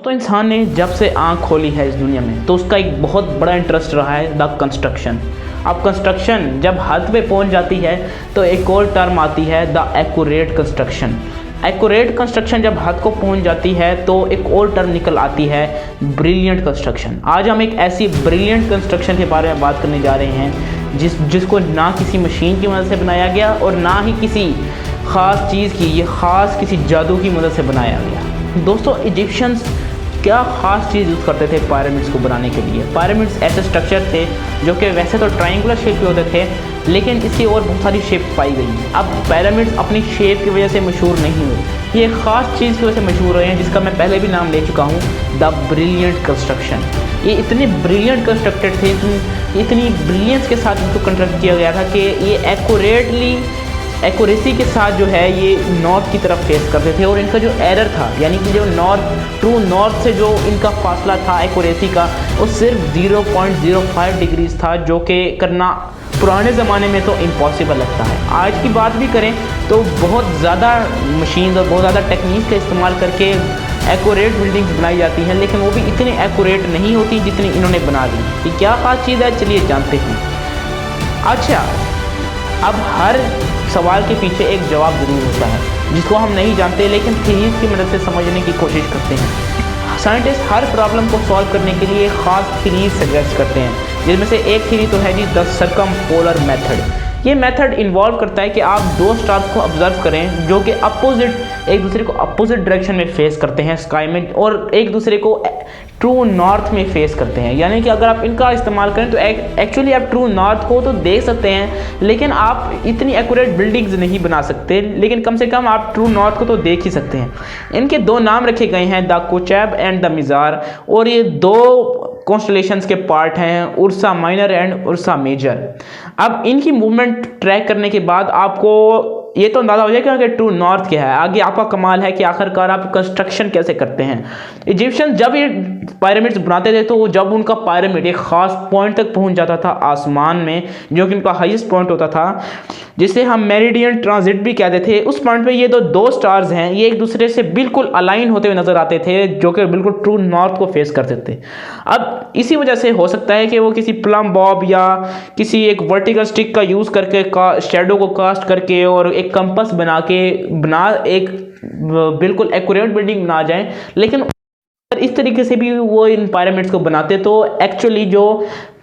दोस्तों इंसान ने जब से आँख खोली है इस दुनिया में तो उसका एक बहुत बड़ा इंटरेस्ट रहा है द कंस्ट्रक्शन। अब कंस्ट्रक्शन जब हद पे पहुंच जाती है तो एक और टर्म आती है the accurate construction. Accurate construction जब हद को पहुंच जाती है तो एक और टर्म निकल आती है ब्रिलियंट कंस्ट्रक्शन। आज हम एक ऐसी ब्रिलियंट कंस्ट्रक्शन के बारे में बात करने जा रहे हैं जिसको ना किसी मशीन की मदद से बनाया गया और ना ही किसी ख़ास चीज़ की, ये ख़ास किसी जादू की मदद से बनाया गया। दोस्तों इजिप्शियंस क्या ख़ास चीज़ यूज़ करते थे पिरामिड्स को बनाने के लिए। पिरामिड्स ऐसे स्ट्रक्चर थे जो कि वैसे तो ट्रायंगुलर शेप के होते थे, लेकिन इसकी और बहुत सारी शेप पाई गई। अब पिरामिड्स अपनी शेप की वजह से मशहूर नहीं हुए, ये एक ख़ास चीज़ की वजह से मशहूर हुए हैं जिसका मैं पहले भी नाम ले चुका हूँ, द ब्रिलियंट कंस्ट्रक्शन। ये इतने ब्रिलियंट कंस्ट्रक्टेड थे, इतनी ब्रिलियंस के साथ इसको कंस्ट्रक्ट किया गया था कि ये एक्यूरेसी के साथ जो है ये नॉर्थ की तरफ फेस करते थे। और इनका जो एरर था, यानी कि जो ट्रू नॉर्थ से जो इनका फासला था एक्यूरेसी का, वो सिर्फ 0.05 डिग्रीज था, जो कि करना पुराने ज़माने में तो इम्पॉसिबल लगता है। आज की बात भी करें तो बहुत ज़्यादा मशीन और बहुत ज़्यादा टेक्निक का इस्तेमाल करके एक्यूरेट बिल्डिंग्स बनाई जाती हैं, लेकिन वो भी इतनी एक्यूरेट नहीं होती जितनी इन्होंने बना दी। ये क्या ख़ास चीज़ है, चलिए जानते हैं। अच्छा, अब हर सवाल के पीछे एक जवाब ज़रूर होता है जिसको हम नहीं जानते, लेकिन थ्योरीज की मदद से समझने की कोशिश करते हैं। साइंटिस्ट हर प्रॉब्लम को सॉल्व करने के लिए ख़ास थ्योरीज सजेस्ट करते हैं, जिनमें से एक थ्योरी तो है जी द सर्कमपोलर मेथड। ये मेथड इन्वॉल्व करता है कि आप दो स्टार्स को ऑब्जर्व करें जो कि एक दूसरे को अपोजिट डायरेक्शन में फेस करते हैं स्काई में, और एक दूसरे को ट्रू नॉर्थ में फेस करते हैं। यानी कि अगर आप इनका इस्तेमाल करें तो एक्चुअली आप ट्रू नॉर्थ को तो देख सकते हैं, लेकिन आप इतनी एक्यूरेट बिल्डिंग्स नहीं बना सकते, लेकिन कम से कम आप ट्रू नॉर्थ को तो देख ही सकते हैं। इनके दो नाम रखे गए हैं, the Kochab and the Mizar, और ये दो कॉन्स्टलेशंस के पार्ट हैं, Ursa Minor and Ursa Major. अब इनकी मूवमेंट ट्रैक करने के बाद आपको ये तो अंदाज़ा हो जाएगा कि ट्रू नॉर्थ क्या है। आगे आपका कमाल है कि आखिरकार आप कंस्ट्रक्शन कैसे करते हैं। इजिप्शियन जब ये पिरामिड्स बनाते थे तो जब उनका पिरामिड एक ख़ास पॉइंट तक पहुंच जाता था आसमान में, जो कि उनका हाईएस्ट पॉइंट होता था, जिसे हम मेरिडियन ट्रांजिट भी कहते थे, उस पॉइंट पे ये दो स्टार्स हैं, ये एक दूसरे से बिल्कुल अलाइन होते हुए नज़र आते थे, जो कि बिल्कुल ट्रू नॉर्थ को फेस करते थे। अब इसी वजह से हो सकता है कि वो किसी प्लम बॉब या किसी एक वर्टिकल स्टिक का यूज़ करके शेडो को कास्ट करके और एक कंपास बना एक बिल्कुल एक्यूरेट बिल्डिंग बना जाए, लेकिन इस तरीके से भी वो इन पिरामिड्स को बनाते तो एक्चुअली जो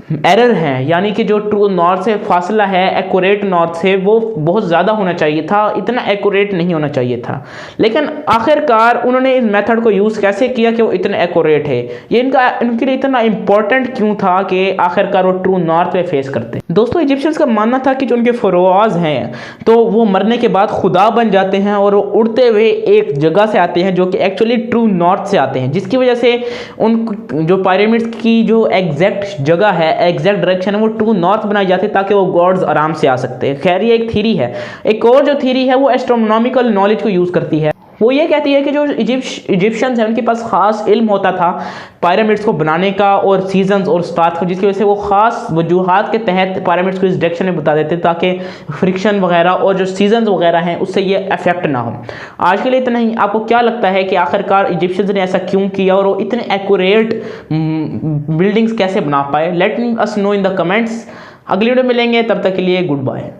एरर है, यानी कि जो ट्रू नॉर्थ से फासला है एक्यूरेट नॉर्थ से, वो बहुत ज़्यादा होना चाहिए था, इतना एक्यूरेट नहीं होना चाहिए था। लेकिन आखिरकार उन्होंने इस मेथड को यूज़ कैसे किया कि वो इतना एक्यूरेट है, ये इनके लिए इतना इंपॉर्टेंट क्यों था कि आखिरकार वो ट्रू नॉर्थ पे फेस करते। दोस्तों इजिप्शियंस का मानना था कि जो उनके फरोआज हैं तो वो मरने के बाद खुदा बन जाते हैं और वो उड़ते हुए एक जगह से आते हैं जो कि एक्चुअली ट्रू नॉर्थ से आते हैं, जिसकी वजह से उन जो पिरामिड्स की जो एग्जैक्ट जगह है, एग्जैक्ट डायरेक्शन है, वो ट्रू नॉर्थ बनाई जाती है ताकि वो गॉड्स आराम से आ सकते हैं। खैर ये एक थ्योरी है। एक और जो थ्योरी है वो एस्ट्रोनॉमिकल नॉलेज को यूज़ करती है। वो ये कहती है कि जो इजिप्शियंस हैं उनके पास ख़ास इल्म होता था पिरामिड्स को बनाने का और सीजन्स और स्टार्स को, जिसकी वजह से वो ख़ास वजूहात के तहत पिरामिड्स को इस डायरेक्शन में बता देते ताकि फ्रिक्शन वगैरह और जो सीजन्स वगैरह हैं उससे ये अफेक्ट ना हो। आज के लिए इतना ही। आपको क्या लगता है कि आखिरकार इजिप्शियंस ने ऐसा क्यों किया और वो इतने एक्यूरेट बिल्डिंग्स कैसे बना पाए? Let us know in the comments. अगली वीडियो मिलेंगे, तब तक के लिए गुड बाय।